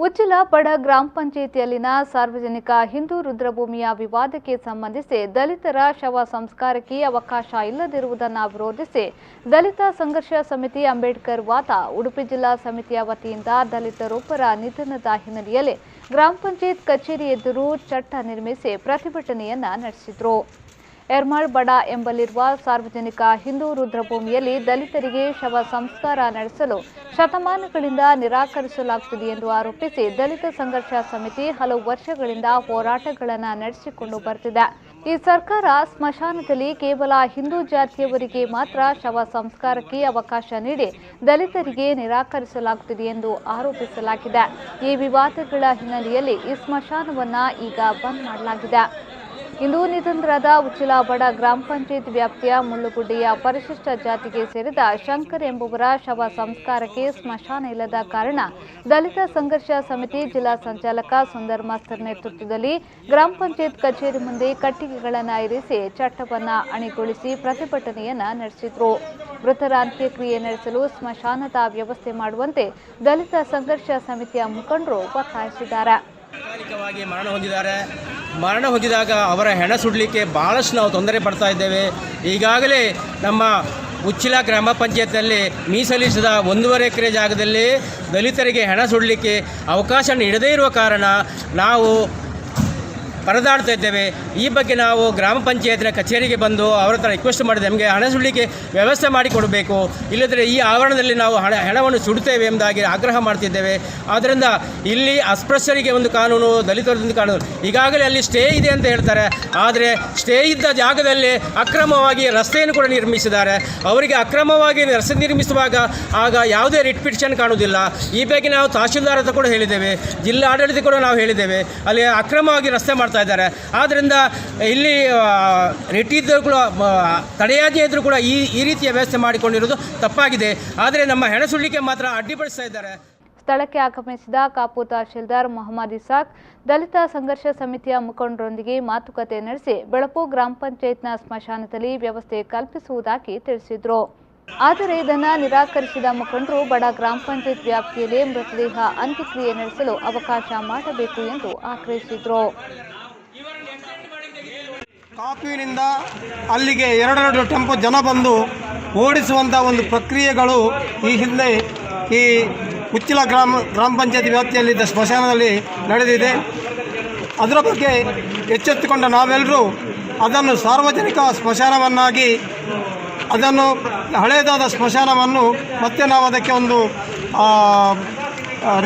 ಉಚ್ಚಿಲ ಬಡ ಗ್ರಾಮ ಪಂಚಾಯಿತಿಯಲ್ಲಿನ ಸಾರ್ವಜನಿಕ ಹಿಂದೂ ರುದ್ರಭೂಮಿಯ ವಿವಾದಕ್ಕೆ ಸಂಬಂಧಿಸಿ ದಲಿತರ ಶವ ಸಂಸ್ಕಾರಕ್ಕೆ ಅವಕಾಶ ಇಲ್ಲದಿರುವುದನ್ನು ವಿರೋಧಿಸಿ ದಲಿತ ಸಂಘರ್ಷ ಸಮಿತಿ ಅಂಬೇಡ್ಕರ್ ವಾದ ಉಡುಪಿ ಜಿಲ್ಲಾ ಸಮಿತಿಯ ವತಿಯಿಂದ ದಲಿತರೊಬ್ಬರ ನಿಧನದ ಹಿನ್ನೆಲೆಯಲ್ಲಿ ಗ್ರಾಮ ಪಂಚಾಯತ್ ಕಚೇರಿ ಎದುರು ಚಟ್ಟ ನಿರ್ಮಿಸಿ ಪ್ರತಿಭಟನೆಯನ್ನ ನಡೆಸಿದರು. ಎರ್ಮಳ್ ಬಡ ಎಂಬಲ್ಲಿರುವ ಸಾರ್ವಜನಿಕ ಹಿಂದೂ ರುದ್ರಭೂಮಿಯಲ್ಲಿ ದಲಿತರಿಗೆ ಶವ ಸಂಸ್ಕಾರ ನಡೆಸಲು ಶತಮಾನಗಳಿಂದ ನಿರಾಕರಿಸಲಾಗುತ್ತಿದೆ ಎಂದು ಆರೋಪಿಸಿ ದಲಿತ ಸಂಘರ್ಷ ಸಮಿತಿ ಹಲವು ವರ್ಷಗಳಿಂದ ಹೋರಾಟಗಳನ್ನು ನಡೆಸಿಕೊಂಡು ಬರುತ್ತಿದೆ. ಈ ಸರ್ಕಾರ ಸ್ಮಶಾನದಲ್ಲಿ ಕೇವಲ ಹಿಂದೂ ಜಾತಿಯವರಿಗೆ ಮಾತ್ರ ಶವ ಸಂಸ್ಕಾರಕ್ಕೆ ಅವಕಾಶ ನೀಡಿ ದಲಿತರಿಗೆ ನಿರಾಕರಿಸಲಾಗುತ್ತಿದೆ ಎಂದು ಆರೋಪಿಸಲಾಗಿದೆ. ಈ ವಿವಾದಗಳ ಹಿನ್ನೆಲೆಯಲ್ಲಿ ಈ ಸ್ಮಶಾನವನ್ನು ಈಗ ಬಂದ್ ಮಾಡಲಾಗಿದೆ. ಇಂದು ನಿಧನರಾದ ಉಚ್ಚಿಲ ಬಡ ಗ್ರಾಮ ಪಂಚಾಯತ್ ವ್ಯಾಪ್ತಿಯ ಮುಳ್ಳುಗುಡ್ಡೆಯ ಪರಿಶಿಷ್ಟ ಜಾತಿಗೆ ಸೇರಿದ ಶಂಕರ್ ಎಂಬುವರ ಶವ ಸಂಸ್ಕಾರಕ್ಕೆ ಸ್ಮಶಾನ ಇಲ್ಲದ ಕಾರಣ ದಲಿತ ಸಂಘರ್ಷ ಸಮಿತಿ ಜಿಲ್ಲಾ ಸಂಚಾಲಕ ಸುಂದರ್ ಮಾಸ್ತರ್ ನೇತೃತ್ವದಲ್ಲಿ ಗ್ರಾಮ ಪಂಚಾಯತ್ ಕಚೇರಿ ಮುಂದೆ ಕಟ್ಟಿಗೆಗಳನ್ನು ಇರಿಸಿ ಚಟ್ಟವನ್ನು ಅಣಿಗೊಳಿಸಿ ಪ್ರತಿಭಟನೆಯನ್ನ ನಡೆಸಿದರು. ಮೃತರ ಅಂತ್ಯಕ್ರಿಯೆ ನಡೆಸಲು ಸ್ಮಶಾನದ ವ್ಯವಸ್ಥೆ ಮಾಡುವಂತೆ ದಲಿತ ಸಂಘರ್ಷ ಸಮಿತಿಯ ಮುಖಂಡರು ಒತ್ತಾಯಿಸಿದ್ದಾರೆ. ಮರಣ ಹೊಂದಿದಾಗ ಅವರ ಹೆಣ ಸುಡಲಿಕ್ಕೆ ಭಾಳಷ್ಟು ನಾವು ತೊಂದರೆ ಪಡ್ತಾ ಇದ್ದೇವೆ. ಈಗಾಗಲೇ ನಮ್ಮ ಉಚ್ಚಿಲ ಗ್ರಾಮ ಪಂಚಾಯತ್ನಲ್ಲಿ ಮೀಸಲಿಸಿದ 1.5 ಎಕರೆ ಜಾಗದಲ್ಲಿ ದಲಿತರಿಗೆ ಹೆಣ ಸುಡಲಿಕ್ಕೆ ಅವಕಾಶ ನೀಡದೇ ಇರುವ ಕಾರಣ ನಾವು ಪರದಾಡ್ತಾ ಇದ್ದೇವೆ. ಈ ಬಗ್ಗೆ ನಾವು ಗ್ರಾಮ ಪಂಚಾಯತ್ನ ಕಚೇರಿಗೆ ಬಂದು ಅವರ ಹತ್ರ ರಿಕ್ವೆಸ್ಟ್ ಮಾಡಿದೆ, ನಮಗೆ ಹಣ ಸುಡಲಿಕ್ಕೆ ವ್ಯವಸ್ಥೆ ಮಾಡಿಕೊಡಬೇಕು, ಇಲ್ಲದ್ರೆ ಈ ಆವರಣದಲ್ಲಿ ನಾವು ಹೆಣವನ್ನು ಸುಡುತ್ತೇವೆ ಎಂಬುದಾಗಿ ಆಗ್ರಹ ಮಾಡ್ತಿದ್ದೇವೆ. ಆದ್ದರಿಂದ ಇಲ್ಲಿ ಅಸ್ಪೃಶ್ಯರಿಗೆ ಒಂದು ಕಾನೂನು, ದಲಿತರದೊಂದು ಕಾನೂನು, ಈಗಾಗಲೇ ಅಲ್ಲಿ ಸ್ಟೇ ಇದೆ ಅಂತ ಹೇಳ್ತಾರೆ. ಆದರೆ ಸ್ಟೇ ಇದ್ದ ಜಾಗದಲ್ಲಿ ಅಕ್ರಮವಾಗಿ ರಸ್ತೆಯನ್ನು ಕೂಡ ನಿರ್ಮಿಸಿದ್ದಾರೆ. ಅವರಿಗೆ ಅಕ್ರಮವಾಗಿ ರಸ್ತೆ ನಿರ್ಮಿಸುವಾಗ ಆಗ ಯಾವುದೇ ರಿಟ್ ಪಿಟಿಷನ್ ಕಾಣುವುದಿಲ್ಲ. ಈ ಬಗ್ಗೆ ನಾವು ತಹಶೀಲ್ದಾರ್ ಹತ್ರ ಕೂಡ ಹೇಳಿದ್ದೇವೆ, ಜಿಲ್ಲಾ ಆಡಳಿತ ಕೂಡ ನಾವು ಹೇಳಿದ್ದೇವೆ, ಅಲ್ಲಿ ಅಕ್ರಮವಾಗಿ ರಸ್ತೆ ಮಾಡ್ತಾ ಇದ್ದಾರೆ. ಆದ್ದರಿಂದ ಇಲ್ಲಿ ರಿಟ್ ಇದ್ದರೂ ಕೂಡ ತಡೆಯಾಜ್ಞೆ ಇದ್ದರೂ ಕೂಡ ಈ ರೀತಿಯ ವ್ಯವಸ್ಥೆ ಮಾಡಿಕೊಂಡಿರುವುದು ತಪ್ಪಾಗಿದೆ. ಆದರೆ ನಮ್ಮ ಹೆಣ ಸುಡಲಿಕ್ಕೆ ಮಾತ್ರ ಅಡ್ಡಿಪಡಿಸ್ತಾ ಇದ್ದಾರೆ. ಸ್ಥಳಕ್ಕೆ ಆಗಮಿಸಿದ ಕಾಪು ತಹಶೀಲ್ದಾರ್ ಮೊಹಮ್ಮದ್ ಇಸಾಕ್ ದಲಿತ ಸಂಘರ್ಷ ಸಮಿತಿಯ ಮುಖಂಡರೊಂದಿಗೆ ಮಾತುಕತೆ ನಡೆಸಿ ಬೆಳಪು ಗ್ರಾಮ ಪಂಚಾಯತ್ನ ಸ್ಮಶಾನದಲ್ಲಿ ವ್ಯವಸ್ಥೆ ಕಲ್ಪಿಸುವುದಾಗಿ ತಿಳಿಸಿದರು. ಆದರೆ ಇದನ್ನು ನಿರಾಕರಿಸಿದ ಮುಖಂಡರು ಬಡ ಗ್ರಾಮ ಪಂಚಾಯತ್ ವ್ಯಾಪ್ತಿಯಲ್ಲಿ ಮೃತದೇಹ ಅಂತ್ಯಕ್ರಿಯೆ ನಡೆಸಲು ಅವಕಾಶ ಮಾಡಬೇಕು ಎಂದು ಆಗ್ರಹಿಸಿದರು. ಕಾಪುವಿನಿಂದ ಅಲ್ಲಿಗೆ 2 ಟೆಂಪೋ ಜನ ಬಂದು ಓಡಿಸುವಂಥ ಒಂದು ಪ್ರಕ್ರಿಯೆಗಳು ಈ ಹಿಂದೆ ಈ ಉಚ್ಚಿಲ ಗ್ರಾಮ ಪಂಚಾಯತ್ ವ್ಯಾಪ್ತಿಯಲ್ಲಿದ್ದ ಸ್ಮಶಾನದಲ್ಲಿ ನಡೆದಿದೆ. ಅದರ ಬಗ್ಗೆ ಎಚ್ಚೆತ್ತುಕೊಂಡ ನಾವೆಲ್ಲರೂ ಅದನ್ನು ಸಾರ್ವಜನಿಕ ಸ್ಮಶಾನವನ್ನಾಗಿ, ಅದನ್ನು ಹಳೆಯದಾದ ಸ್ಮಶಾನವನ್ನು ಮತ್ತೆ ನಾವು ಅದಕ್ಕೆ ಒಂದು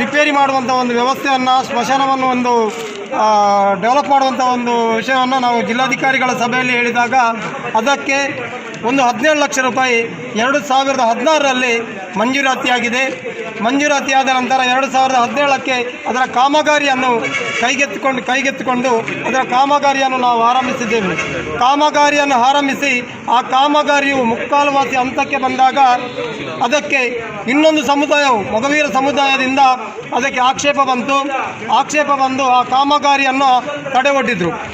ರಿಪೇರಿ ಮಾಡುವಂಥ ಒಂದು ವ್ಯವಸ್ಥೆಯನ್ನು, ಸ್ಮಶಾನವನ್ನು ಒಂದು ಡೆವಲಪ್ ಮಾಡುವಂಥ ಒಂದು ವಿಷಯವನ್ನು ನಾವು ಜಿಲ್ಲಾಧಿಕಾರಿಗಳ ಸಭೆಯಲ್ಲಿ ಹೇಳಿದಾಗ ಅದಕ್ಕೆ ಒಂದು 17 ಲಕ್ಷ ರೂಪಾಯಿ 2016ರಲ್ಲಿ ಮಂಜೂರಾತಿಯಾಗಿದೆ. ಮಂಜೂರಾತಿಯಾದ ನಂತರ 2017ಕ್ಕೆ ಅದರ ಕಾಮಗಾರಿಯನ್ನು ಕೈಗೆತ್ತಿಕೊಂಡು ಅದರ ಕಾಮಗಾರಿಯನ್ನು ನಾವು ಆರಂಭಿಸಿದ್ದೇವೆ. ಕಾಮಗಾರಿಯನ್ನು ಆರಂಭಿಸಿ ಆ ಕಾಮಗಾರಿಯು ಮುಕ್ಕಾಲುವಾಸಿ ಹಂತಕ್ಕೆ ಬಂದಾಗ ಅದಕ್ಕೆ ಇನ್ನೊಂದು ಸಮುದಾಯವು, ಮೊಗವೀರ ಸಮುದಾಯದಿಂದ ಅದಕ್ಕೆ ಆಕ್ಷೇಪ ಬಂದು ಆ ಕಾಮಗಾರಿಯನ್ನು ತಡೆಗಟ್ಟಿದ್ರು.